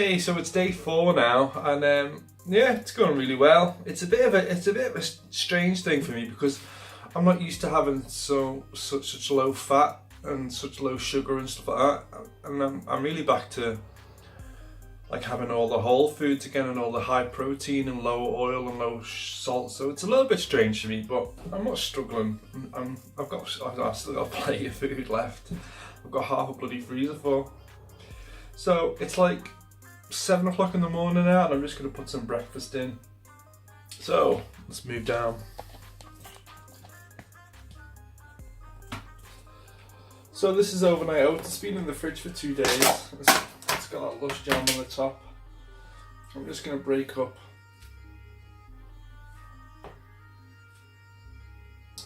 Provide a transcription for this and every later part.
Hey, so it's day 4 now, and yeah, it's going really well. It's a bit of a strange thing for me because I'm not used to having such low fat and such low sugar and stuff like that, and I'm really back to like having all the whole foods again and all the high protein and low oil and low salt. So it's a little bit strange for me, but I'm not struggling. I've still got plenty of food left. I've got half a bloody freezer full. So it's like 7 o'clock in the morning now, and I'm just going to put some breakfast in. So let's move down. So this is overnight oats. It's been in the fridge for 2 days. It's got that lush jam on the top. I'm just going to break up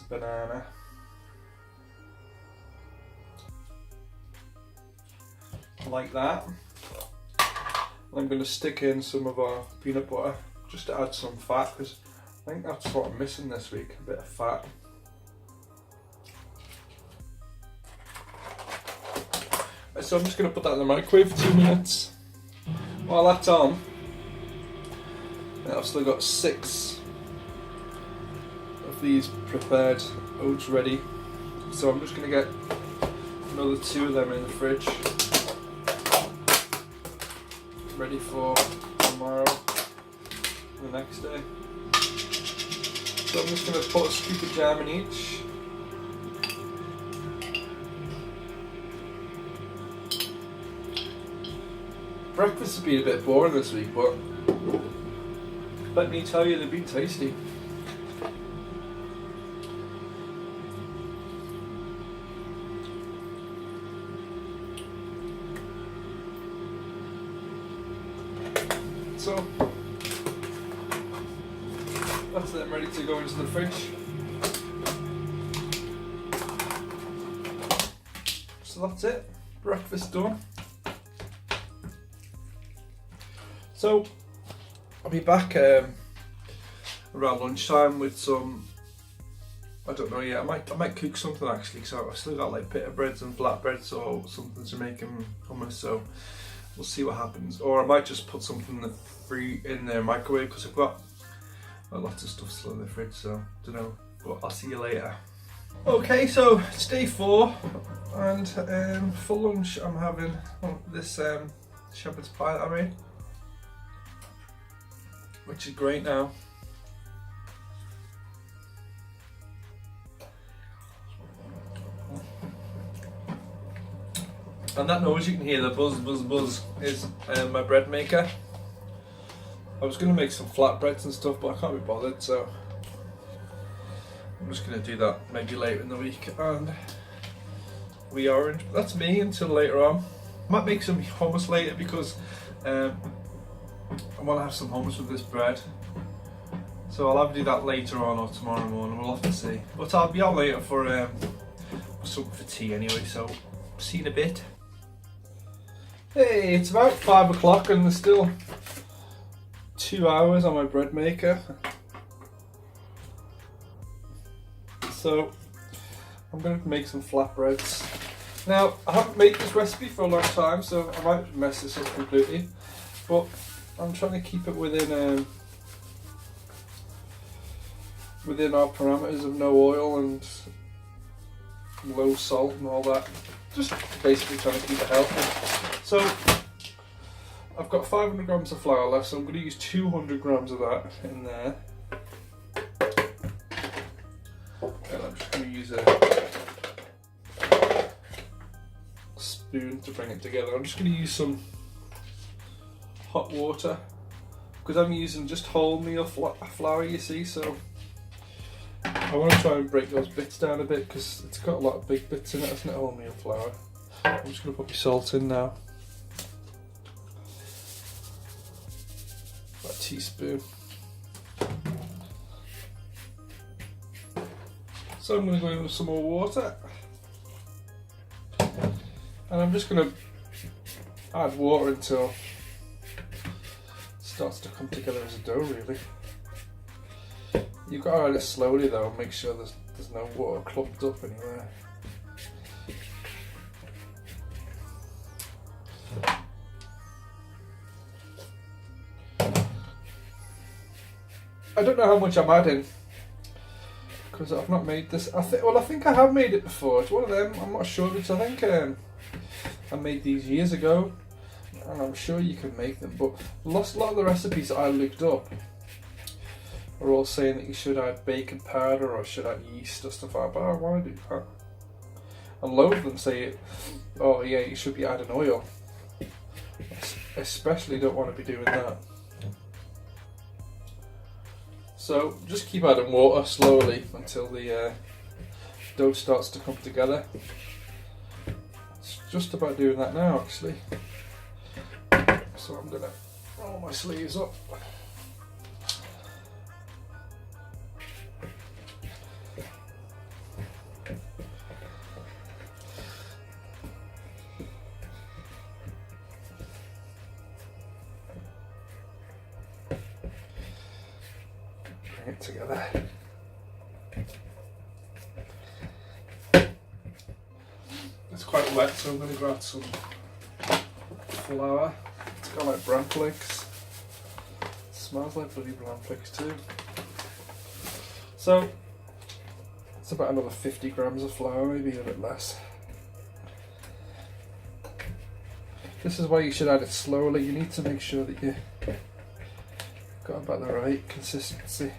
banana. Like that. I'm going to stick in some of our peanut butter just to add some fat, because I think that's what I'm missing this week, a bit of fat. So I'm just going to put that in the microwave for 2 minutes. While that's on, I've still got 6 of these prepared oats ready. So I'm just going to get another 2 of them in the fridge, ready for tomorrow, the next day. So I'm just going to put a scoop of jam in each. Breakfast has been a bit boring this week, but let me tell you, they've been tasty. So that's them ready to go into the fridge. So that's it, breakfast done. So I'll be back around lunchtime with some, I don't know yet, I might cook something actually, so I've still got like pita breads and flatbreads or something to make hummus, so we'll see what happens. Or I might just put something in the microwave, because I've got lots of stuff still in the fridge, so I don't know, but I'll see you later. Okay, so it's day 4, and for lunch I'm having this shepherd's pie that I made, which is great now. And that noise you can hear, the buzz buzz buzz, is my bread maker. I was going to make some flatbreads and stuff, but I can't be bothered, so I'm just going to do that maybe later in the week. And we orange, but that's me until later on. I might make some hummus later, because I want to have some hummus with this bread, so I'll either do that later on or tomorrow morning, we'll have to see. But I'll be on later for something for tea anyway, so see you in a bit. Hey, it's about 5 o'clock and there's still 2 hours on my bread maker. So I'm going to make some flatbreads. Now, I haven't made this recipe for a long time, so I might mess this up completely, but I'm trying to keep it within our parameters of no oil and low salt and all that. Just basically trying to keep it healthy. So I've got 500 grams of flour left, so I'm going to use 200 grams of that in there. And I'm just going to use a spoon to bring it together. I'm just going to use some hot water, because I'm using just wholemeal flour, you see, so I want to try and break those bits down a bit, because it's got a lot of big bits in it, isn't it, wholemeal flour. I'm just going to put my salt in now. About a teaspoon. So I'm going to go in with some more water. And I'm just going to add water until starts to come together as a dough, really. You've got to add it slowly though, and make sure there's no water clumped up anywhere. I don't know how much I'm adding because I've not made this. I think I have made it before. It's one of them. I'm not sure because I think I made these years ago, and I'm sure you can make them. But a lot of the recipes that I looked up are all saying that you should add baking powder or should add yeast or stuff like that. But I don't want to do that. And loads of them say, oh yeah, you should be adding oil. I especially don't want to be doing that. So just keep adding water slowly until the dough starts to come together. It's just about doing that now actually. So I'm going to roll my sleeves up. It together. It's quite wet, so I'm going to grab some flour. It's got like bran flakes. It smells like bloody bran flakes too. So it's about another 50 grams of flour, maybe a bit less. This is why you should add it slowly. You need to make sure that you got about the right consistency.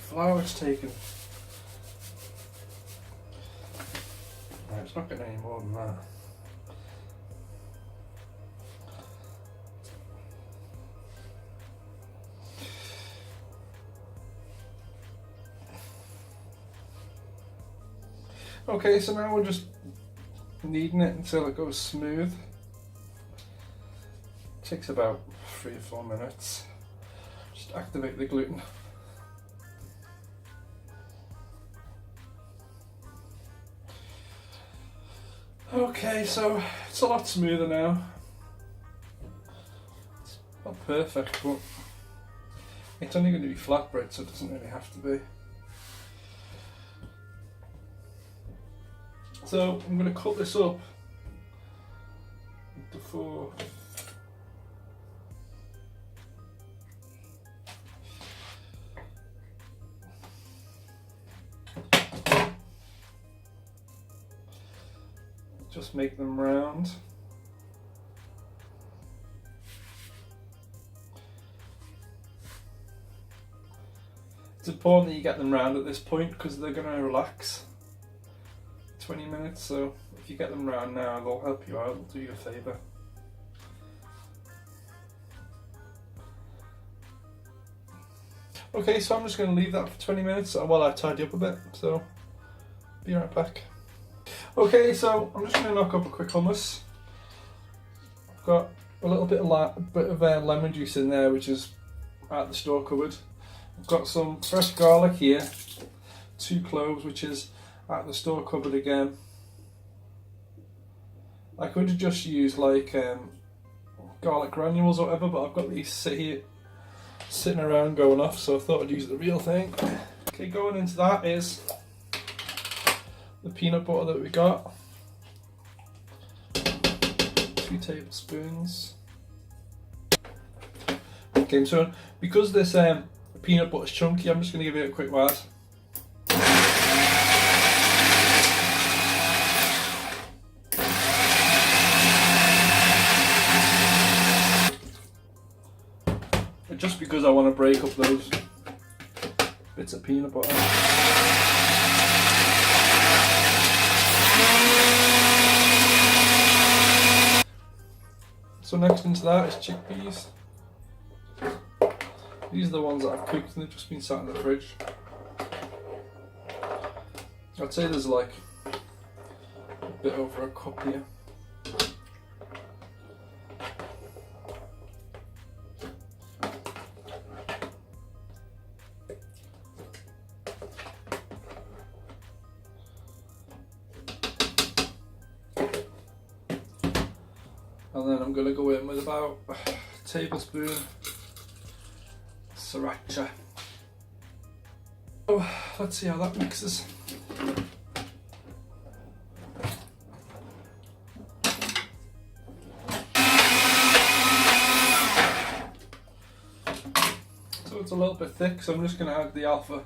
Flour it's taken. No, it's not getting any more than that. Okay, so now we're just kneading it until it goes smooth. It takes about 3 or 4 minutes. Just activate the gluten. Okay, so it's a lot smoother now. It's not perfect, but it's only going to be flatbread, so it doesn't really have to be. So I'm going to cut this up into 4. Just make them round. It's important that you get them round at this point because they're going to relax 20 minutes, so if you get them round now they'll help you out, they'll do you a favour. Okay, so I'm just going to leave that for 20 minutes while I tidy up a bit, so be right back. Okay, so I'm just going to knock up a quick hummus. I've got a little bit of lemon juice in there, which is out the store cupboard. I've got some fresh garlic here, 2 cloves, which is out the store cupboard again. I could have just used like garlic granules or whatever, but I've got these sitting around going off, so I thought I'd use the real thing. Okay, going into that is the peanut butter that we got, 2 tablespoons. Okay, so because this peanut butter is chunky, I'm just going to give it a quick whiz. Just because I want to break up those bits of peanut butter. So next into that is chickpeas. These are the ones that I've cooked and they've just been sat in the fridge. I'd say there's like a bit over a cup here. And then I'm going to go in with about a tablespoon sriracha. Oh, let's see how that mixes. So it's a little bit thick, so I'm just going to add the alpha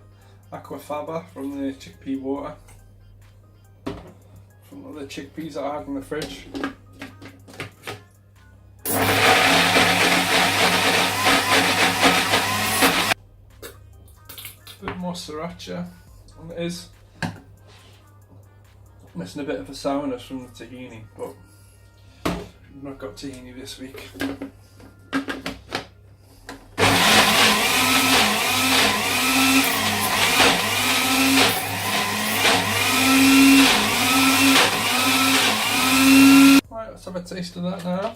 aquafaba from the chickpea water from the chickpeas that I had in the fridge. Bit more sriracha, and it is missing a bit of a sourness from the tahini, but I've not got tahini this week. Right, let's have a taste of that now.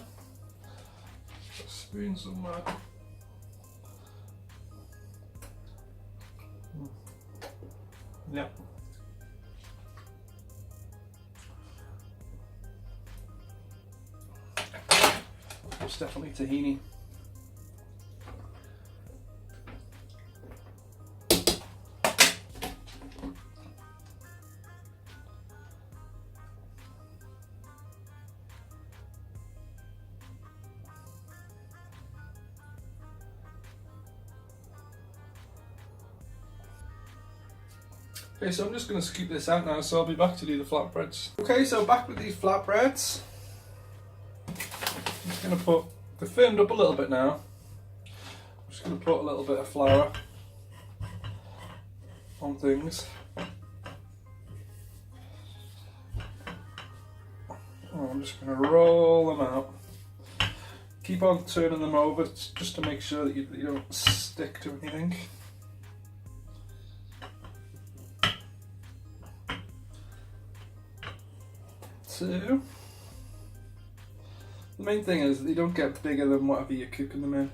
Spoon somewhere. Yeah. It's definitely tahini. Okay, so I'm just going to scoop this out now, so I'll be back to do the flatbreads. Okay, so back with these flatbreads. I'm just going to put, they're firmed up a little bit now. I'm just going to put a little bit of flour on things. And I'm just going to roll them out. Keep on turning them over just to make sure that you don't stick to anything. So, the main thing is they don't get bigger than whatever you're cooking them in.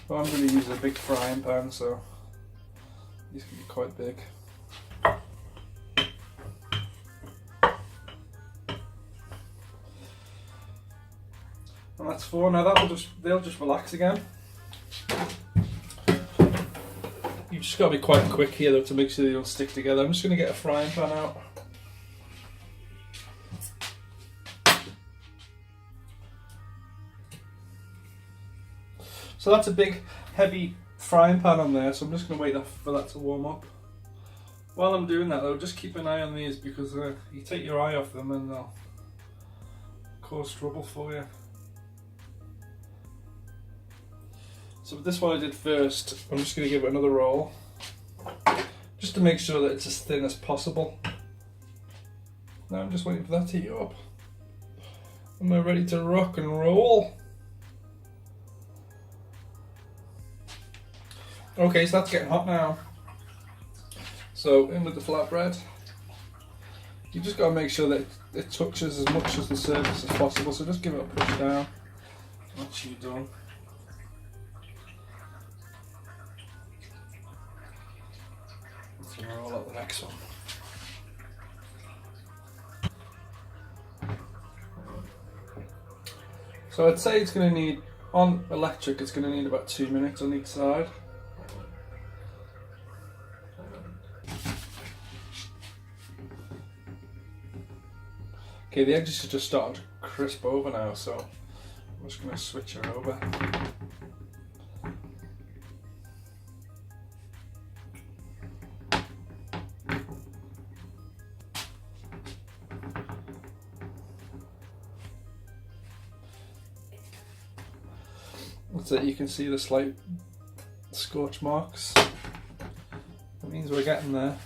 Well, I'm going to use a big frying pan, so these can be quite big. And that's 4. Now they'll just relax again. You've just got to be quite quick here though to make sure they don't stick together. I'm just going to get a frying pan out. So that's a big heavy frying pan on there, so I'm just going to wait for that to warm up. While I'm doing that though, just keep an eye on these because you take your eye off them and they'll cause trouble for you. So this one I did first, I'm just going to give it another roll, just to make sure that it's as thin as possible. Now I'm just waiting for that to heat up. And we're ready to rock and roll. Okay, so that's getting hot now. So in with the flatbread. You just got to make sure that it touches as much as the surface as possible, so just give it a push down. That's you done. Roll up the next one. So I'd say it's going to need, on electric, it's going to need about 2 minutes on each side. Okay, the edges are just starting to crisp over now, so I'm just going to switch her over. That's it, you can see the slight scorch marks. That means we're getting there.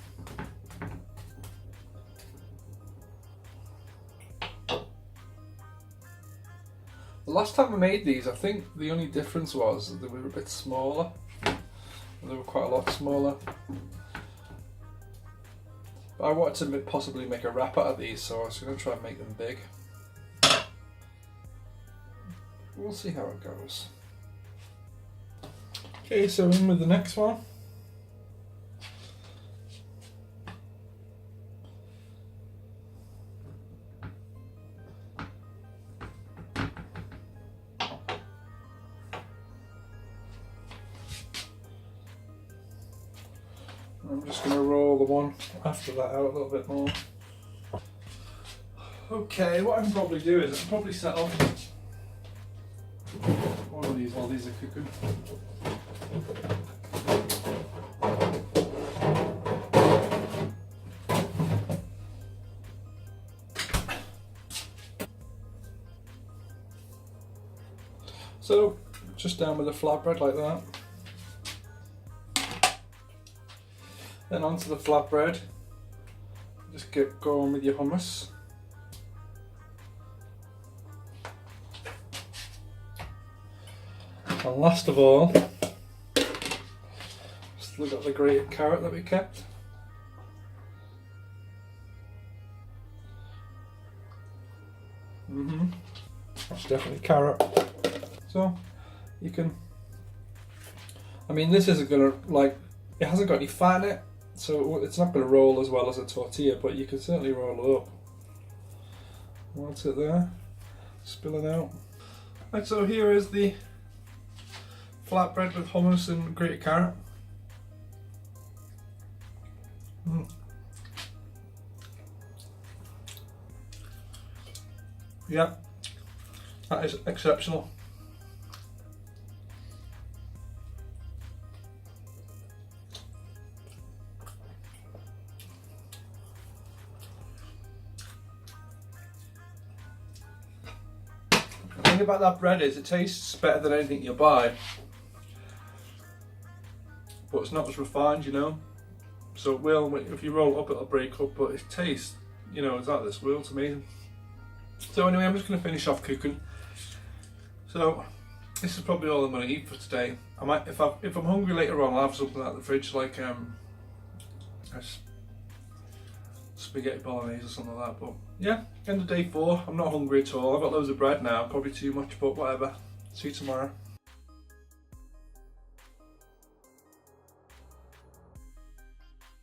The last time I made these, I think the only difference was that they were a bit smaller. They were quite a lot smaller. But I wanted to possibly make a wrap out of these, so I was going to try and make them big. We'll see how it goes. Okay, so in with the next one. I'm just going to roll the one after that out a little bit more. Okay, what I can probably do is I can probably set up one of these while these are cooking. So, just down with the flatbread like that. Then onto the flatbread. Just get going with your hummus. And last of all, still got the grated carrot that we kept. That's definitely carrot. So you can, I mean, this isn't gonna, like, it hasn't got any fat in it, so it's not gonna roll as well as a tortilla, but you can certainly roll it up. What's it there? Spilling out. Right, so here is the flatbread with hummus and grated carrot. Yeah, that is exceptional. The thing about that bread is it tastes better than anything you buy, but it's not as refined, you know. So it will, if you roll it up, it'll break up, but it tastes, you know, it's out of this world to me. So anyway, I'm just going to finish off cooking. So this is probably all I'm going to eat for today. I might, if I'm hungry later on, I'll have something out of the fridge, like spaghetti bolognese or something like that. But yeah, end of day 4. I'm not hungry at all. I've got loads of bread now, probably too much, but whatever. See you tomorrow.